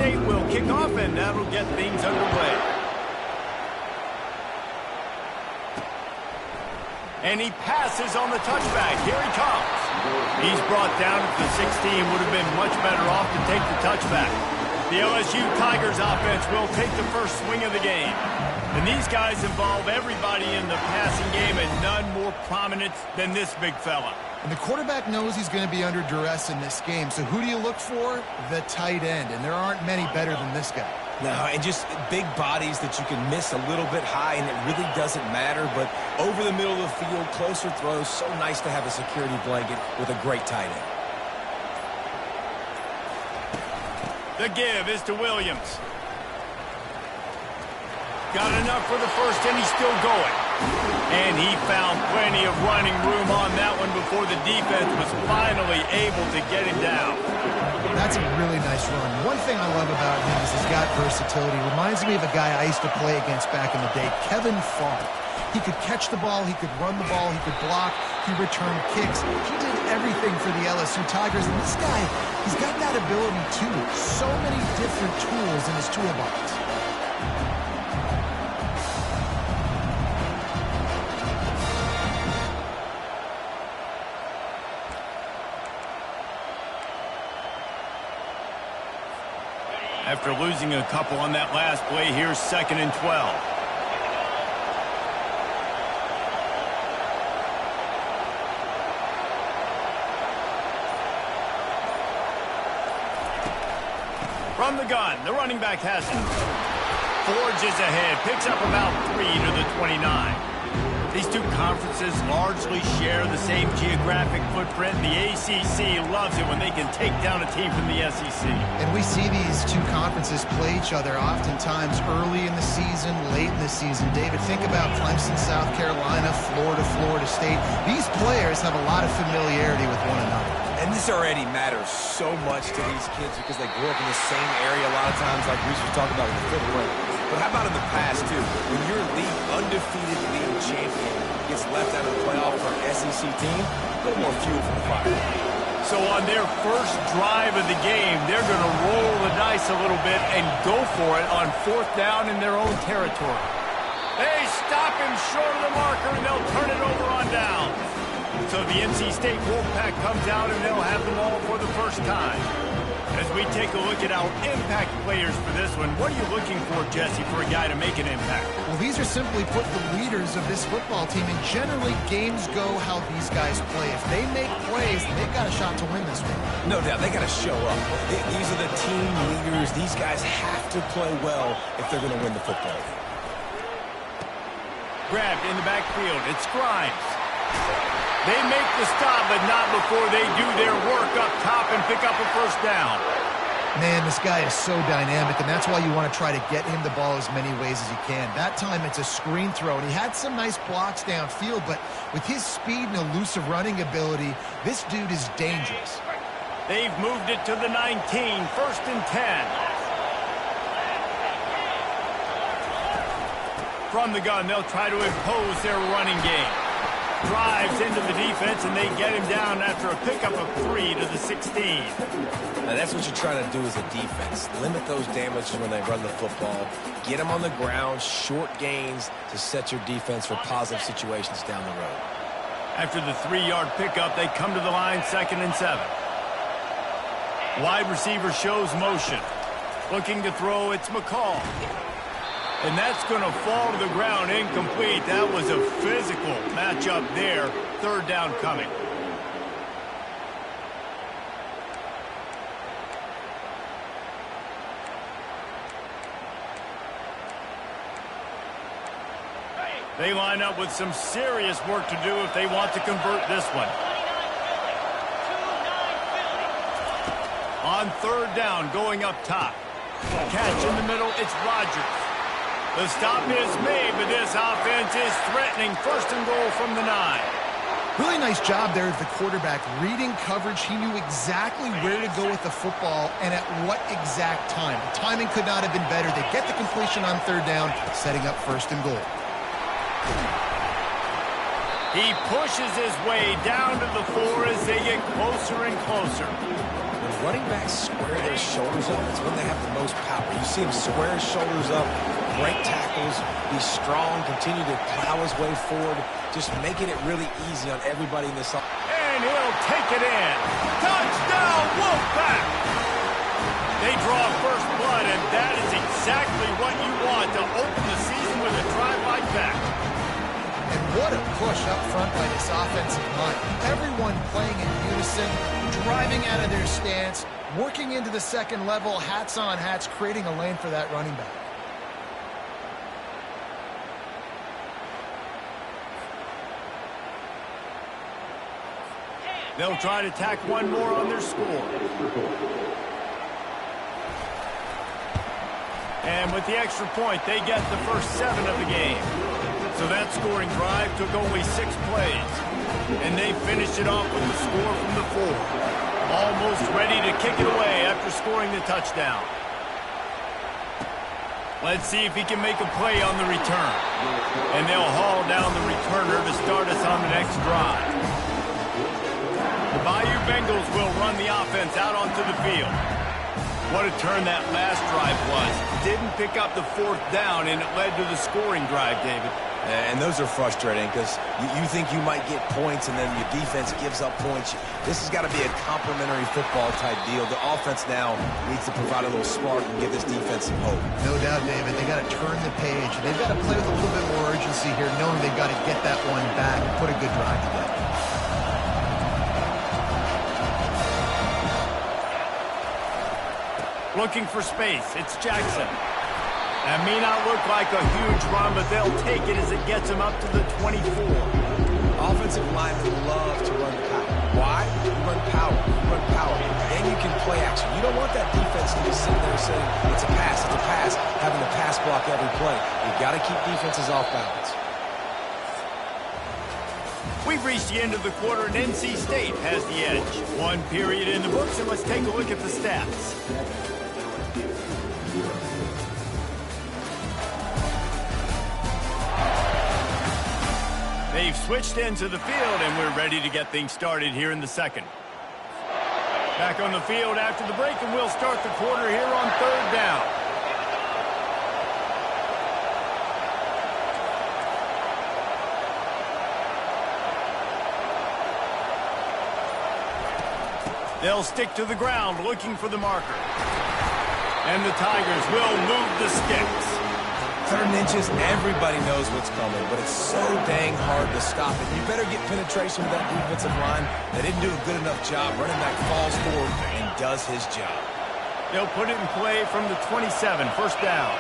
State will kick off, and that'll get things underway. And he passes on the touchback. Here he comes. He's brought down at the 16. Would have been much better off to take the touchback. The LSU Tigers offense will take the first swing of the game. And these guys involve everybody in the passing game, and none more prominent than this big fella. And the quarterback knows he's going to be under duress in this game. So who do you look for? The tight end. And there aren't many better than this guy. No, and just big bodies that you can miss a little bit high, and it really doesn't matter. But over the middle of the field, closer throws, so nice to have a security blanket with a great tight end. The give is to Williams. Got enough for the first, and he's still going. And he found plenty of running room on that one before the defense was finally able to get him down. That's a really nice run. One thing I love about him is he's got versatility. Reminds me of a guy I used to play against back in the day, Kevin Falk. He could catch the ball, he could run the ball, he could block, he returned kicks. He did everything for the LSU Tigers. And this guy, he's got that ability too. So many different tools in his toolbox. After losing a couple on that last play, here's 2nd and 12. From the gun, the running back has it. Forges ahead, picks up about 3 to the 29. These two conferences largely share the same geographic footprint. The ACC loves it when they can take down a team from the SEC. And we see these two conferences play each other oftentimes early in the season, late in the season. David, think about Clemson, South Carolina, Florida State. These players have a lot of familiarity with one another. And this already matters so much to these kids because they grew up in the same area a lot of times, like Reese was talking about with the footprint. But how about in the past, too? When your league undefeated league champion gets left out of the playoff for an SEC team, a little more fuel for the fire. So on their first drive of the game, they're going to roll the dice a little bit and go for it on 4th down in their own territory. They stop him short of the marker, and they'll turn it over on down. So the NC State Wolfpack comes out, and they'll have the ball for the first time. As we take a look at our impact players for this one, what are you looking for, Jesse, for a guy to make an impact? Well, these are simply put the leaders of this football team, and generally games go how these guys play. If they make plays, they've got a shot to win this one. No doubt, they got to show up. These are the team leaders. These guys have to play well if they're going to win the football game. Grabbed in the backfield, it's Grimes. They make the stop, but not before they do their work up top and pick up a first down. Man, this guy is so dynamic, and that's why you want to try to get him the ball as many ways as you can. That time, it's a screen throw, and he had some nice blocks downfield, but with his speed and elusive running ability, this dude is dangerous. They've moved it to the 19, 1st and 10. From the gun, they'll try to impose their running game. Drives into the defense, and they get him down after a pickup of 3 to the 16. Now, that's what you're trying to do as a defense. Limit those damages when they run the football. Get them on the ground, short gains to set your defense for positive situations down the road. After the 3-yard pickup, they come to the line, 2nd and 7. Wide receiver shows motion. Looking to throw, it's McCall. And that's going to fall to the ground incomplete. That was a physical matchup there. 3rd down coming. They line up with some serious work to do if they want to convert this one. On 3rd down, going up top. Catch in the middle, it's Rodgers. The stop is made, but this offense is threatening. 1st and goal from the 9. Really nice job there of the quarterback. Reading coverage, he knew exactly where to go with the football and at what exact time. The timing could not have been better. They get the completion on 3rd down, setting up 1st and goal. He pushes his way down to the floor as they get closer and closer. When running backs square their shoulders up, it's when they have the most power. You see him square his shoulders up, break tackles, be strong, continue to plow his way forward, just making it really easy on everybody in this. And he'll take it in. Touchdown, Wolfpack! They draw first blood, and that is exactly what you want to open the season with a drive like that. And what a push up front by this offensive line. Everyone playing in unison, driving out of their stance, working into the second level, hats on hats, creating a lane for that running back. They'll try to tack one more on their score. And with the extra point, they get the first 7 of the game. So that scoring drive took only 6 plays. And they finished it off with the score from the 4. Almost ready to kick it away after scoring the touchdown. Let's see if he can make a play on the return. And they'll haul down the returner to start us on the next drive. The Bayou Bengals will run the offense out onto the field. What a turn that last drive was. Didn't pick up the 4th down, and it led to the scoring drive, David. And those are frustrating because you think you might get points and then your defense gives up points. This has got to be a complementary football type deal. The offense now needs to provide a little spark and give this defense some hope. No doubt, David. They got to turn the page. They've got to play with a little bit more urgency here, knowing they've got to get that one back and put a good drive together. Looking for space. It's Jackson. That may not look like a huge run, but they'll take it as it gets them up to the 24. Offensive linemen love to run power. Why? You run power. You run power. And you can play action. You don't want that defense to be sitting there saying, it's a pass, having to pass block every play. You've got to keep defenses off balance. We've reached the end of the quarter, and NC State has the edge. 1 period in the books, and let's take a look at the stats. They've switched into the field, and we're ready to get things started here in the second. Back on the field after the break, and we'll start the quarter here on 3rd down. They'll stick to the ground looking for the marker. And the Tigers will move the sticks. 3rd inches, everybody knows what's coming, but it's so dang hard to stop it. You better get penetration with that defensive line. They didn't do a good enough job. Running back falls forward and does his job. They'll put it in play from the 27, 1st down.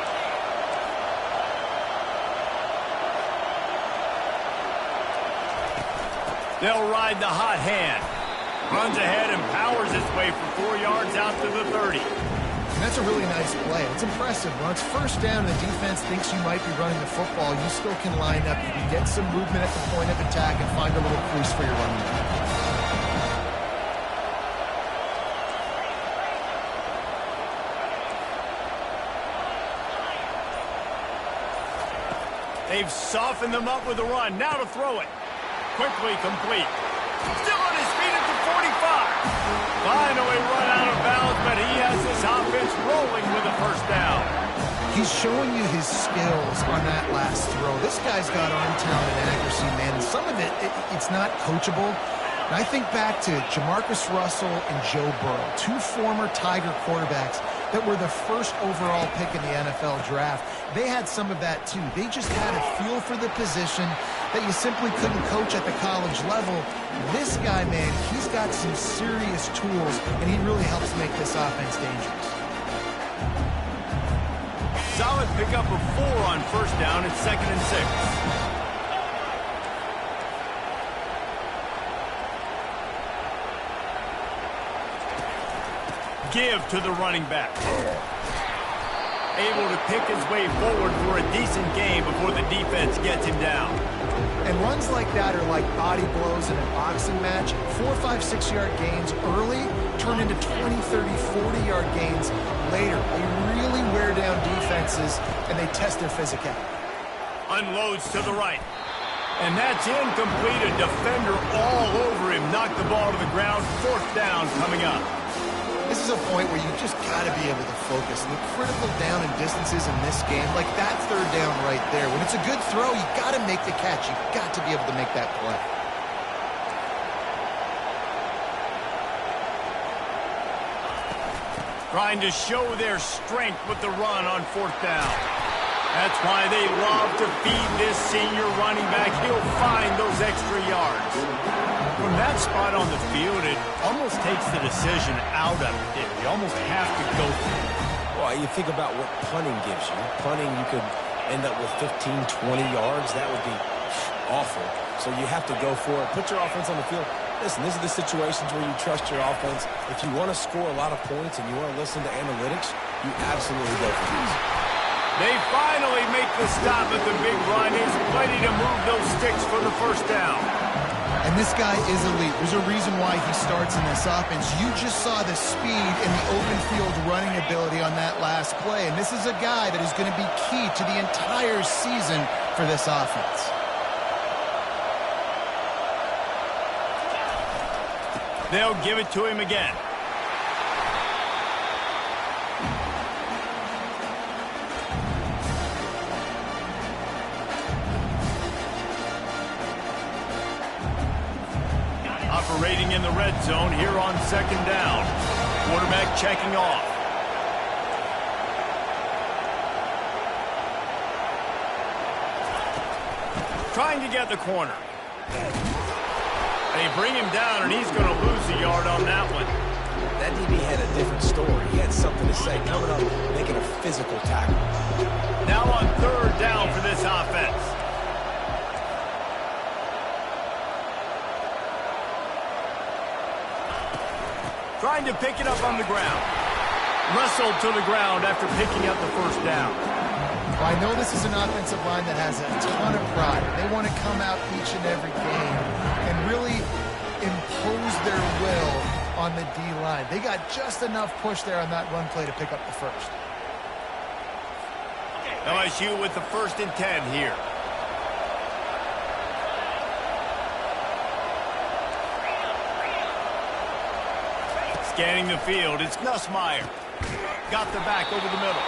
They'll ride the hot hand. Runs ahead and powers his way for 4 yards out to the 30. And that's a really nice play. It's impressive. When it's 1st down and the defense thinks you might be running the football, you still can line up. You can get some movement at the point of attack and find a little crease for your running back. They've softened them up with a run. Now to throw it. Quickly complete. Still on his feet at the 45. Finally run out of bounds, but he has this offense rolling with a 1st down. He's showing you his skills on that last throw. This guy's got arm talent and accuracy, man. Some of it's not coachable. And I think back to Jamarcus Russell and Joe Burrow, 2 former Tiger quarterbacks that were the 1st overall pick in the NFL draft. They had some of that too. They just had a feel for the position that you simply couldn't coach at the college level. This guy, man, he's got some serious tools, and he really helps make this offense dangerous. Solid pickup of 4 on 1st down. It's 2nd and 6. Give to the running back. Able to pick his way forward for a decent gain before the defense gets him down. And runs like that are like body blows in a boxing match. 4, 5, 6-yard gains early turn into 20, 30, 40-yard gains later. They really wear down defenses, and they test their physicality. Unloads to the right. And that's incomplete. A defender all over him. Knocked the ball to the ground. 4th down coming up. This is a point where you just got to be able to focus. The critical down and distances in this game, like that 3rd down right there. When it's a good throw, you got to make the catch. You've got to be able to make that play. Trying to show their strength with the run on 4th down. That's why they love to feed this senior running back. He'll find those extra yards. From that spot on the field, it almost takes the decision out of it. You almost have to go for it. Well, you think about what punting gives you. Punting, you could end up with 15, 20 yards. That would be awful. So you have to go for it. Put your offense on the field. Listen, these are the situations where you trust your offense. If you want to score a lot of points and you want to listen to analytics, you absolutely go for these. They finally make the stop at the big run. He's ready to move those sticks for the 1st down. And this guy is elite. There's a reason why he starts in this offense. You just saw the speed and the open field running ability on that last play. And this is a guy that is going to be key to the entire season for this offense. They'll give it to him again. Operating in the red zone here on 2nd down. Quarterback checking off. Trying to get the corner. They bring him down, and he's going to lose a yard on that one. That DB had a different story. He had something to say, coming up, making a physical tackle. Now on 3rd down for this offense. Trying to pick it up on the ground. Wrestled to the ground after picking up the 1st down. Well, I know this is an offensive line that has a ton of pride. They want to come out each and every game and really impose their will on the D-line. They got just enough push there on that run play to pick up the 1st. LSU with the 1st and 10 here. Scanning the field, it's Nussmeier. Got the back over the middle.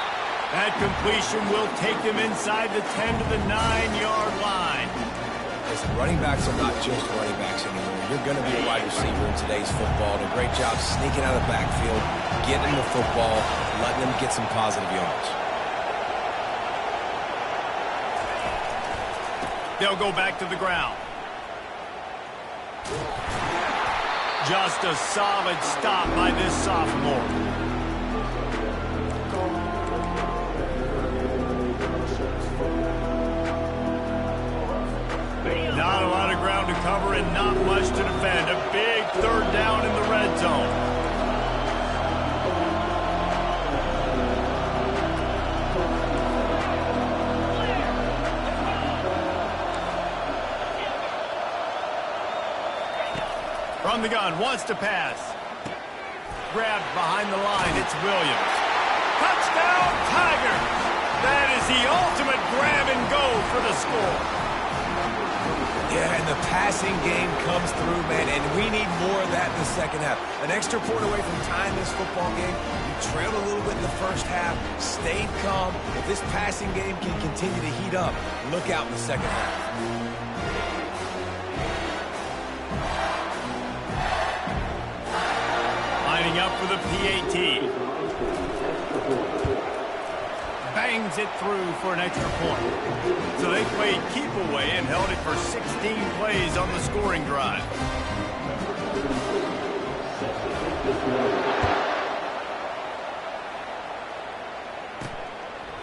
That completion will take them inside the 10 to the 9-yard line. Listen, running backs are not just running backs anymore. You're going to be a wide receiver in today's football. Did a great job sneaking out of the backfield, getting the football, letting them get some positive yards. They'll go back to the ground. Just a solid stop by this sophomore. Not a lot of ground to cover and not much to defend. A big 3rd down in the red zone. From the gun, wants to pass. Grabbed behind the line, it's Williams. Touchdown, Tigers! That is the ultimate grab and go for the score. Yeah, and the passing game comes through, man, and we need more of that in the 2nd half. An extra point away from tying this football game. You trailed a little bit in the 1st half, stayed calm. If this passing game can continue to heat up, look out in the 2nd half. Lining up for the PAT. Bangs it through for an extra point. So they played keep away and held it for 16 plays on the scoring drive.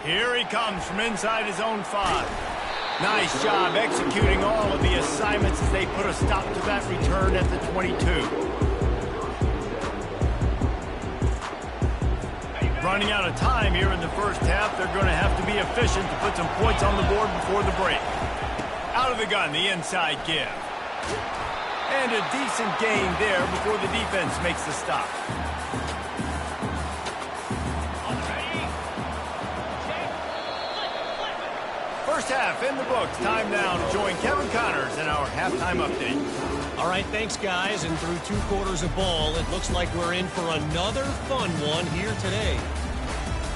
Here he comes from inside his own 5. Nice job executing all of the assignments as they put a stop to that return at the 22. Running out of time here in the 1st half. They're going to have to be efficient to put some points on the board before the break. Out of the gun, the inside give. And a decent gain there before the defense makes the stop. First half in the books. Time now to join Kevin Connors in our halftime update. All right, thanks, guys. And through 2 quarters of ball, it looks like we're in for another fun one here today.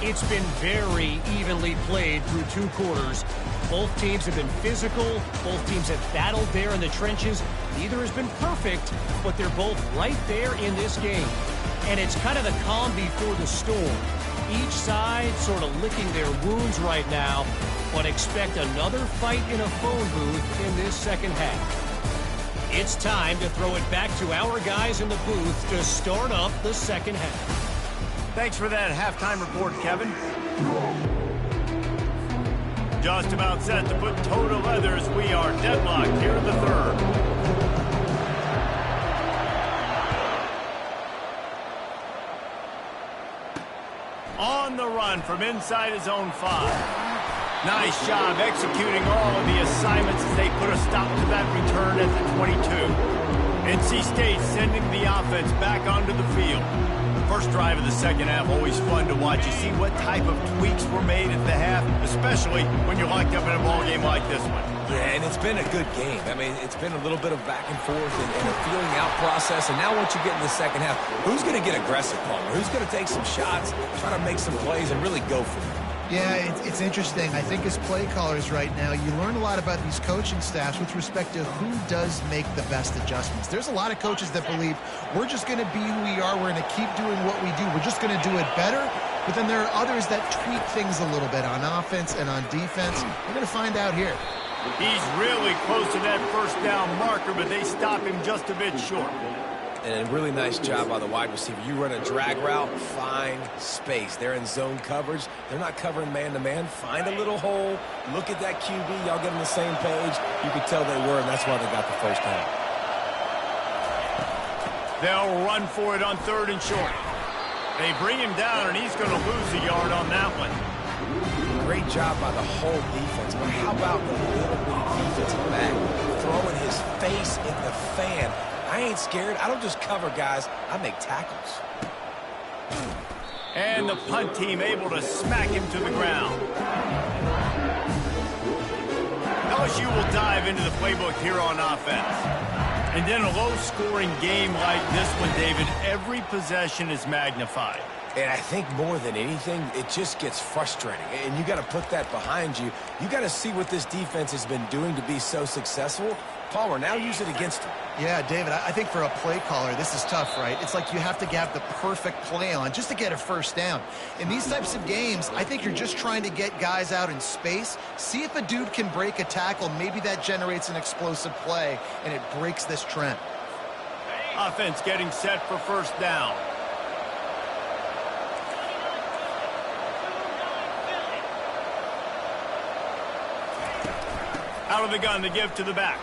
It's been very evenly played through 2 quarters. Both teams have been physical. Both teams have battled there in the trenches. Neither has been perfect, but they're both right there in this game. And it's kind of the calm before the storm. Each side sort of licking their wounds right now, but expect another fight in a phone booth in this second half. It's time to throw it back to our guys in the booth to start up the second half. Thanks for that halftime report, Kevin. Just about set to put toe to leather as we are deadlocked here in the third. On the run from inside his own 5. Nice job executing all of the assignments as they put a stop to that return at the 22. NC State sending the offense back onto the field. First drive of the second half, always fun to watch. You see what type of tweaks were made at the half, especially when you're locked up in a ball game like this one. Yeah, and it's been a good game. I mean, it's been a little bit of back and forth and a feeling out process. And now once you get in the second half, who's going to get aggressive, Palmer? Who's going to take some shots, try to make some plays, and really go for it? Yeah, it's interesting. I think as play callers right now, you learn a lot about these coaching staffs with respect to who does make the best adjustments. There's a lot of coaches that believe we're just going to be who we are. We're going to keep doing what we do. We're just going to do it better. But then there are others that tweak things a little bit on offense and on defense. We're going to find out here. He's really close to that first down marker, but they stop him just a bit short. And a really nice job by the wide receiver. You run a drag route, find space. They're in zone coverage. They're not covering man-to-man. Find a little hole. Look at that QB. Y'all get on the same page. You could tell they were, and that's why they got the first down. They'll run for it on 3rd and short. They bring him down, and he's going to lose a yard on that one. Great job by the whole defense. But how about the little bitty defensive back throwing his face in the fan? I ain't scared. I don't just cover guys. I make tackles. And the punt team able to smack him to the ground. LSU will dive into the playbook here on offense. And in a low-scoring game like this one, David, every possession is magnified. And I think more than anything, it just gets frustrating. And you got to put that behind you. You got to see what this defense has been doing to be so successful. Palmer, now use it against him. Yeah, David, I think for a play caller, this is tough, right? It's like you have to have the perfect play on just to get a first down. In these types of games, I think you're just trying to get guys out in space, see if a dude can break a tackle. Maybe that generates an explosive play, and it breaks this trend. Offense getting set for first down. Out of the gun to give to the back.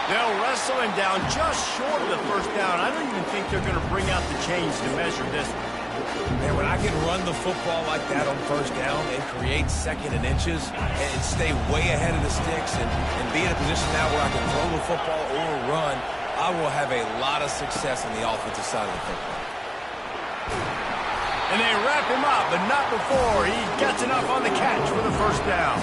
They'll wrestle him down just short of the first down. I don't even think they're going to bring out the chains to measure this one. Man, when I can run the football like that on first down and create 2nd and inches and stay way ahead of the sticks and be in a position now where I can throw the football or run, I will have a lot of success on the offensive side of the football. And they wrap him up, but not before he gets enough on the catch for the first down.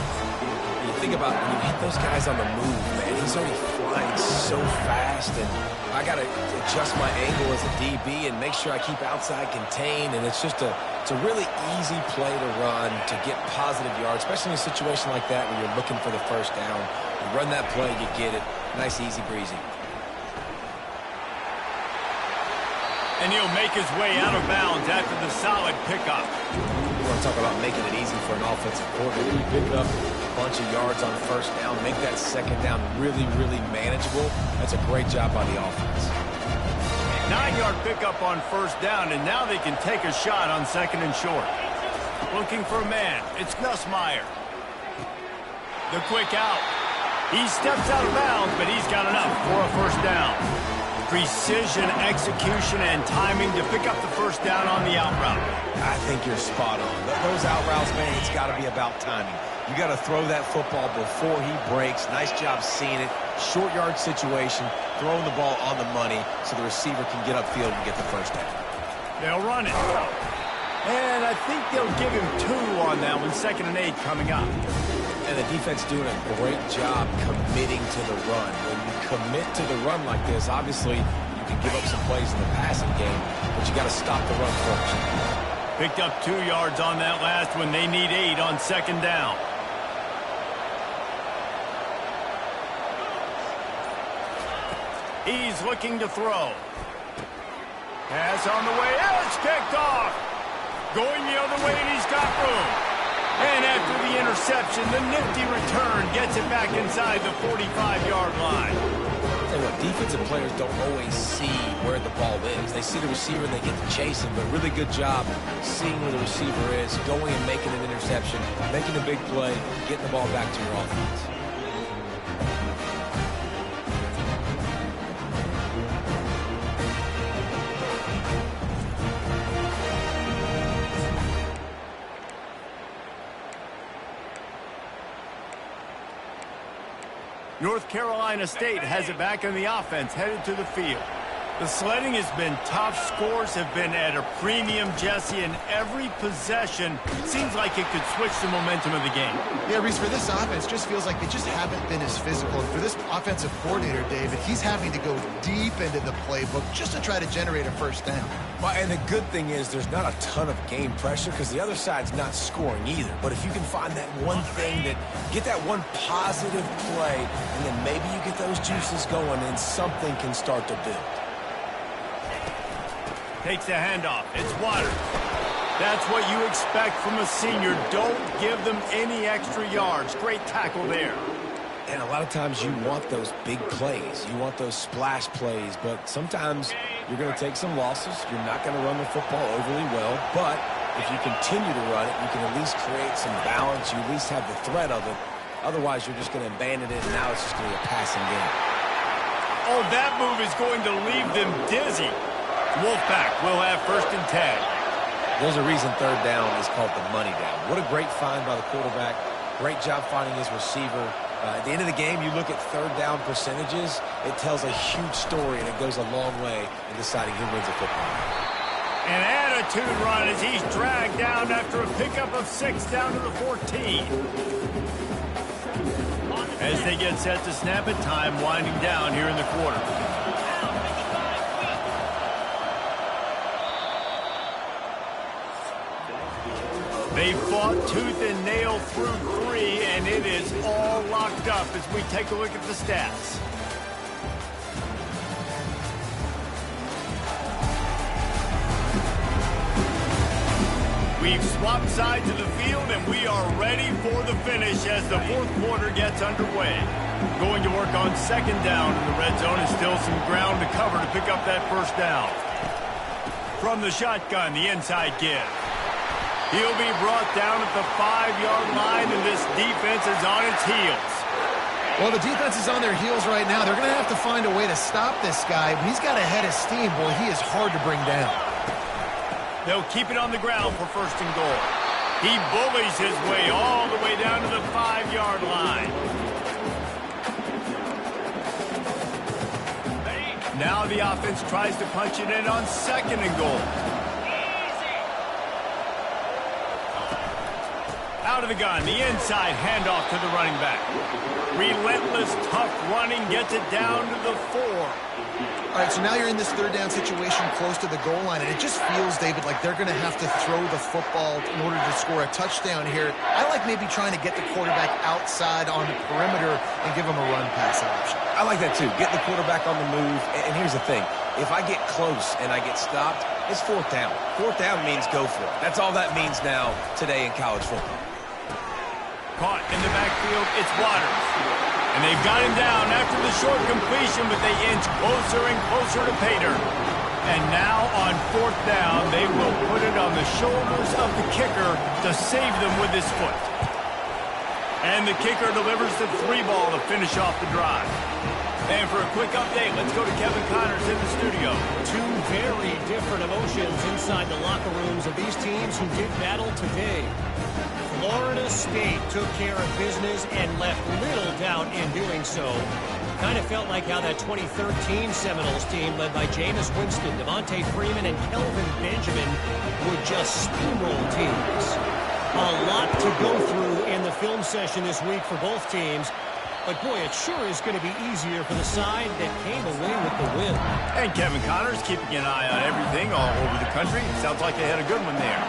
You think about when you hit those guys on the move, man, he's already flying so fast, and I got to adjust my angle as a DB and make sure I keep outside contained, and it's a really easy play to run to get positive yards, especially in a situation like that when you're looking for the first down. You run that play, you get it. Nice, easy breezy. And he'll make his way out of bounds after the solid pickup. You want to talk about making it easy for an offensive coordinator. You pick up a bunch of yards on first down, make that second down really, really manageable. That's a great job by the offense. 9-yard pickup on first down, and now they can take a shot on 2nd and short. Looking for a man. It's Nussmeier. The quick out. He steps out of bounds, but he's got enough for a first down. Precision, execution, and timing to pick up the first down on the out route. I think you're spot on. Those out routes, man, it's got to be about timing. You got to throw that football before he breaks. Nice job seeing it. Short yard situation, throwing the ball on the money so the receiver can get upfield and get the first down. They'll run it. And I think they'll give him 2 on that one, 2nd and 8 coming up. And the defense doing a great job committing to the run. When you commit to the run like this, obviously you can give up some plays in the passing game, but you got to stop the run first. Picked up 2 yards on that last one. They need 8 on 2nd down. He's looking to throw. Pass on the way. It's picked off. Going the other way, and he's got room. And after the interception, the nifty return gets it back inside the 45-yard line. Tell you what, defensive players don't always see where the ball is. They see the receiver and they get to chase him, but really good job seeing where the receiver is, going and making an interception, making a big play, getting the ball back to your offense. North Carolina State has it back on the offense, headed to the field. The sledding has been tough. Scores have been at a premium, Jesse, and every possession seems like it could switch the momentum of the game. Yeah, Reese, for this offense, just feels like they just haven't been as physical. And for this offensive coordinator, David, he's having to go deep into the playbook just to try to generate a first down. Well, and the good thing is there's not a ton of game pressure because the other side's not scoring either. But if you can find that one thing get that one positive play, and then maybe you get those juices going and something can start to build. Takes the handoff. It's Waters. That's what you expect from a senior. Don't give them any extra yards. Great tackle there. And a lot of times you want those big plays. You want those splash plays. But sometimes you're going to take some losses. You're not going to run the football overly well. But if you continue to run it, you can at least create some balance. You at least have the threat of it. Otherwise, you're just going to abandon it, and now it's just going to be a passing game. Oh, that move is going to leave them dizzy. Wolfpack will have 1st and 10. There's a reason 3rd down is called the money down. What a great find by the quarterback. Great job finding his receiver. At the end of the game, you look at 3rd down percentages. It tells a huge story, and it goes a long way in deciding who wins a football. An attitude run as he's dragged down after a pickup of 6 down to the 14. As they get set to snap it, time winding down here in the quarter. They fought tooth and nail through 3, and it is all locked up as we take a look at the stats. We've swapped sides of the field, and we are ready for the finish as the 4th quarter gets underway. Going to work on 2nd down in the red zone, and still some ground to cover to pick up that 1st down. From the shotgun, the inside give. He'll be brought down at the 5-yard line, and this defense is on its heels. Well, the defense is on their heels right now. They're going to have to find a way to stop this guy. He's got a head of steam. Boy, he is hard to bring down. They'll keep it on the ground for 1st and goal. He bullies his way all the way down to the 5-yard line. Now the offense tries to punch it in on 2nd and goal. Out of the gun, the inside handoff to the running back. Relentless, tough running gets it down to the 4. All right, so now you're in this 3rd down situation close to the goal line, and it just feels, David, like they're going to have to throw the football in order to score a touchdown here. I like maybe trying to get the quarterback outside on the perimeter and give him a run-pass option. I like that, too. Get the quarterback on the move. And here's the thing. If I get close and I get stopped, it's 4th down. 4th down means go for it. That's all that means now today in college football. Caught in the backfield, it's Waters. And they've got him down after the short completion, but they inch closer and closer to Pater. And now on 4th down, they will put it on the shoulders of the kicker to save them with his foot. And the kicker delivers the 3 ball to finish off the drive. And for a quick update, let's go to Kevin Connors in the studio. Two very different emotions inside the locker rooms of these teams who did battle today. Florida State took care of business and left little doubt in doing so. Kind of felt like how that 2013 Seminoles team led by Jameis Winston, Devontae Freeman, and Kelvin Benjamin would just steamroll teams. A lot to go through in the film session this week for both teams. But, boy, it sure is going to be easier for the side that came away with the win. And Kevin Connors keeping an eye on everything all over the country. Sounds like they had a good one there.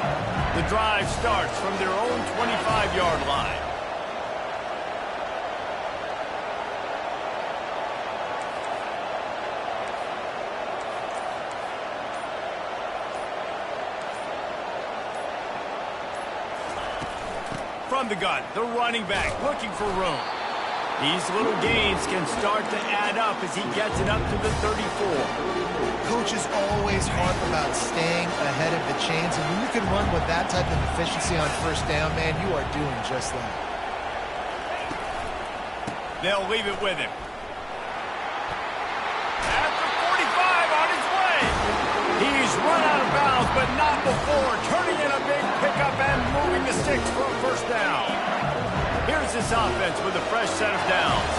The drive starts from their own 25-yard line. From the gun, the running back looking for room. These little gains can start to add up as he gets it up to the 34. Coaches always harp about staying ahead of the chains, and when you can run with that type of efficiency on first down, man, you are doing just that. They'll leave it with him. At the 45 on his way. He's run out of bounds, but not before turning in a big pickup and moving the sticks for a first down. Here's this offense with a fresh set of downs.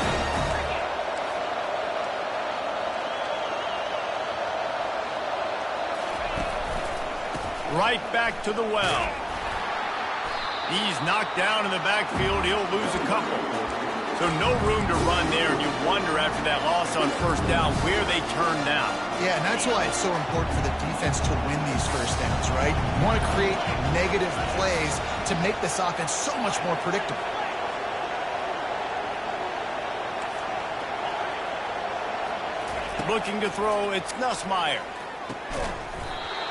Right back to the well. He's knocked down in the backfield. He'll lose a couple. So no room to run there, and you wonder after that loss on first down where they turn now. Yeah, and that's why it's so important for the defense to win these first downs, right? You want to create negative plays to make this offense so much more predictable. Looking to throw, it's Nussmeier.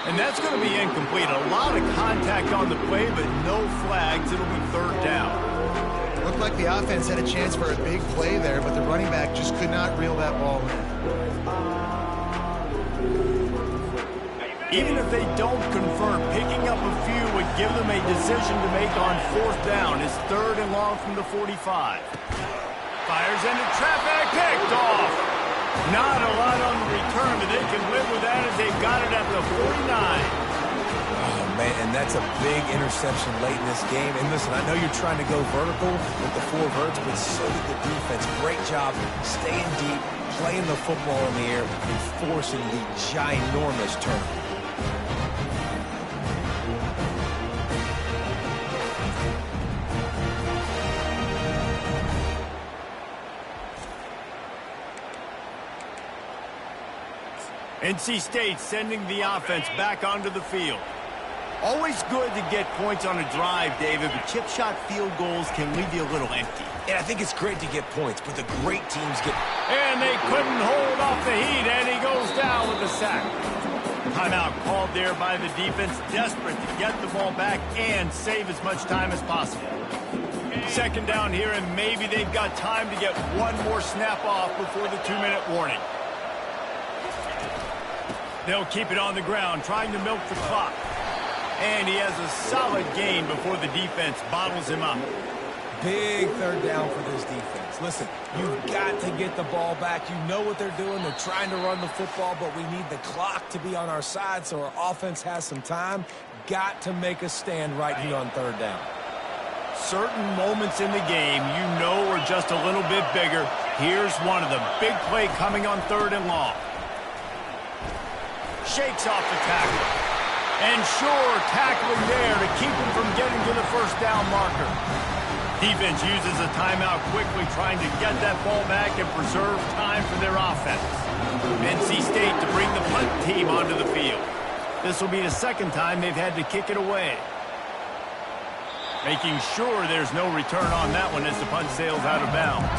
And that's going to be incomplete. A lot of contact on the play, but no flags. It'll be third down. Looked like the offense had a chance for a big play there, but the running back just could not reel that ball in. Even if they don't convert, picking up a few would give them a decision to make on fourth down. It's third and long from the 45. Fires into traffic, picked off. Not a lot on the return, but they can live with that as they've got it at the 49. Oh, man, and that's a big interception late in this game. And listen, I know you're trying to go vertical with the four verts, but so did the defense. Great job staying deep, playing the football in the air, and forcing the ginormous turnover. NC State sending the offense back onto the field. Always good to get points on a drive, David, but chip shot field goals can leave you a little empty. And I think it's great to get points, but the great teams get... And they couldn't hold off the heat, and he goes down with a sack. Timeout called there by the defense, desperate to get the ball back and save as much time as possible. Second down here, and maybe they've got time to get one more snap off before the 2-minute warning. They'll keep it on the ground, trying to milk the clock. And he has a solid gain before the defense bottles him up. Big third down for this defense. Listen, you've got to get the ball back. You know what they're doing. They're trying to run the football, but we need the clock to be on our side so our offense has some time. Got to make a stand right here on third down. Certain moments in the game you know are just a little bit bigger. Here's one of them. Big play coming on third and long. Shakes off the tackle. And sure, tackling there to keep him from getting to the first down marker. Defense uses a timeout quickly, trying to get that ball back and preserve time for their offense. NC State to bring the punt team onto the field. This will be the second time they've had to kick it away. Making sure there's no return on that one as the punt sails out of bounds.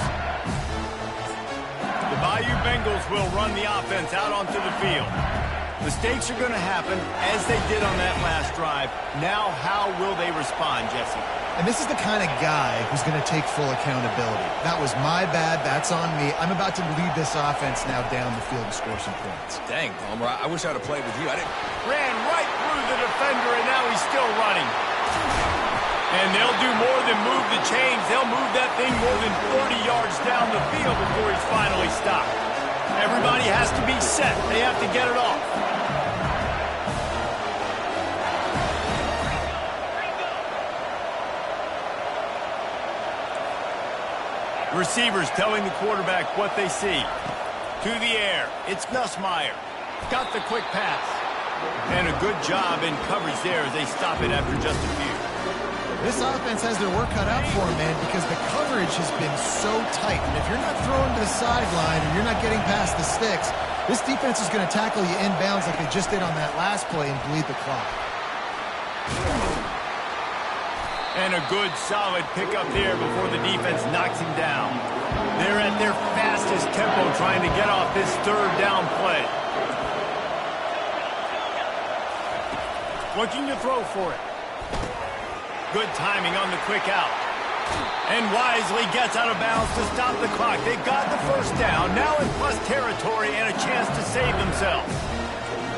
The Bayou Bengals will run the offense out onto the field. Mistakes are going to happen, as they did on that last drive. Now, how will they respond, Jesse? And this is the kind of guy who's going to take full accountability. That was my bad. That's on me. I'm about to lead this offense now down the field and score some points. Dang, Palmer, I wish I would have played with you. I didn't... Ran right through the defender, and now he's still running. And they'll do more than move the chains. They'll move that thing more than 40 yards down the field before he's finally stopped. Everybody has to be set. They have to get it off. Receivers telling the quarterback what they see. To the air. It's Nussmeier. Got the quick pass. And a good job in coverage there as they stop it after just a few. This offense has their work cut out for them, man, because the coverage has been so tight. And if you're not throwing to the sideline and you're not getting past the sticks, this defense is going to tackle you inbounds like they just did on that last play and bleed the clock. And a good, solid pickup there before the defense knocks him down. They're at their fastest tempo trying to get off this third down play. Looking to throw for it. Good timing on the quick out. And wisely gets out of bounds to stop the clock. They got the first down, now in plus territory and a chance to save themselves.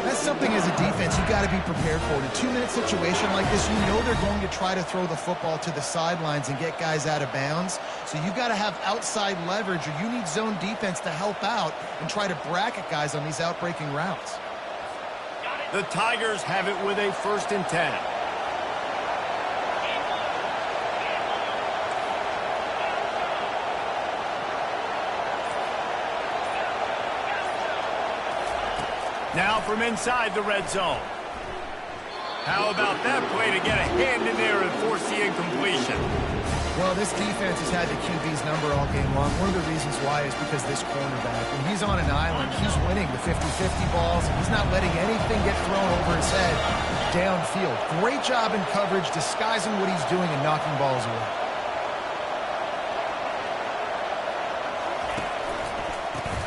That's something as a defense you got to be prepared for. In a 2-minute situation like this, you know they're going to try to throw the football to the sidelines and get guys out of bounds. So you've got to have outside leverage, or you need zone defense to help out and try to bracket guys on these outbreaking routes. The Tigers have it with a 1st and 10. Now from inside the red zone. How about that play to get a hand in there and force the incompletion? Well, this defense has had the QB's number all game long. One of the reasons why is because this cornerback, when he's on an island, he's winning the 50-50 balls, and he's not letting anything get thrown over his head downfield. Great job in coverage, disguising what he's doing and knocking balls away.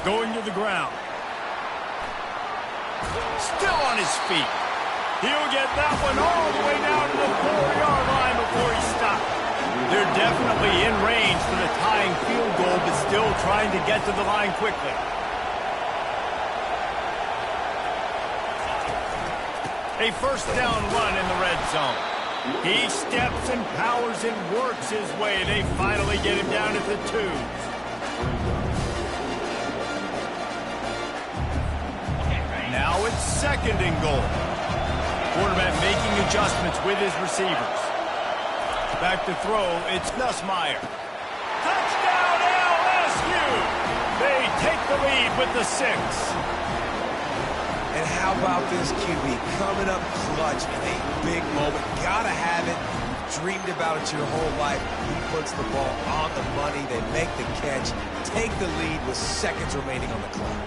Going to the ground. Still on his feet. He'll get that one all the way down to the 4-yard line before he stops. They're definitely in range for the tying field goal, but still trying to get to the line quickly. A first down run in the red zone. He steps and powers and works his way. They finally get him down at the 2. Now it's 2nd and goal. Quarterback making adjustments with his receivers. Back to throw, it's Nussmeier. Touchdown LSU! They take the lead with the 6. And how about this QB coming up clutch in a big moment? Gotta have it. Dreamed about it your whole life. He puts the ball on the money. They make the catch. Take the lead with seconds remaining on the clock.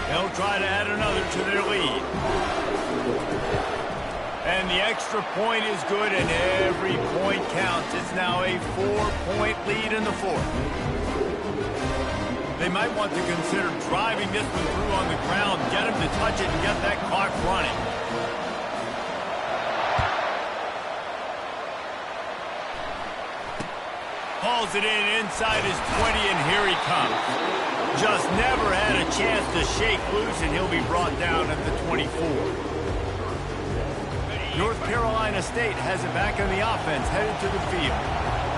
They'll try to add another to their lead. And the extra point is good, and every point counts. It's now a 4-point lead in the 4th. They might want to consider driving this one through on the ground, get him to touch it and get that clock running. Hauls it in inside his 20, and here he comes. Just never had a chance to shake loose, and he'll be brought down at the 24. North Carolina State has it back on the offense, headed to the field.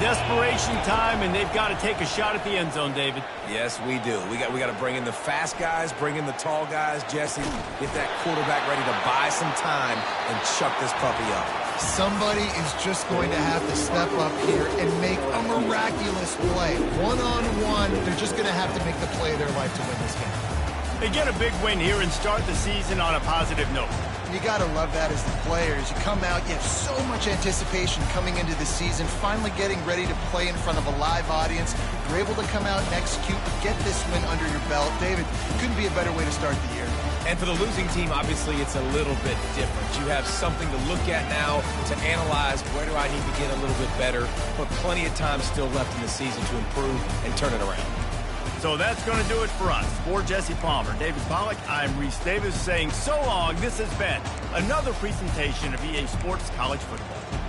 Desperation time, and they've got to take a shot at the end zone, David. Yes, we do. We got to bring in the fast guys, bring in the tall guys, Jesse. Get that quarterback ready to buy some time and chuck this puppy up. Somebody is just going to have to step up here and make a miraculous play. One-on-one, they're just going to have to make the play of their life to win this game. They get a big win here and start the season on a positive note. You got to love that as the players. You come out, you have so much anticipation coming into the season, finally getting ready to play in front of a live audience. You're able to come out and execute, get this win under your belt. David, couldn't be a better way to start the year. And for the losing team, obviously, it's a little bit different. You have something to look at now to analyze where do I need to get a little bit better, but plenty of time still left in the season to improve and turn it around. So that's going to do it for us. For Jesse Palmer, David Pollack, I'm Reese Davis saying so long. This has been another presentation of EA Sports College Football.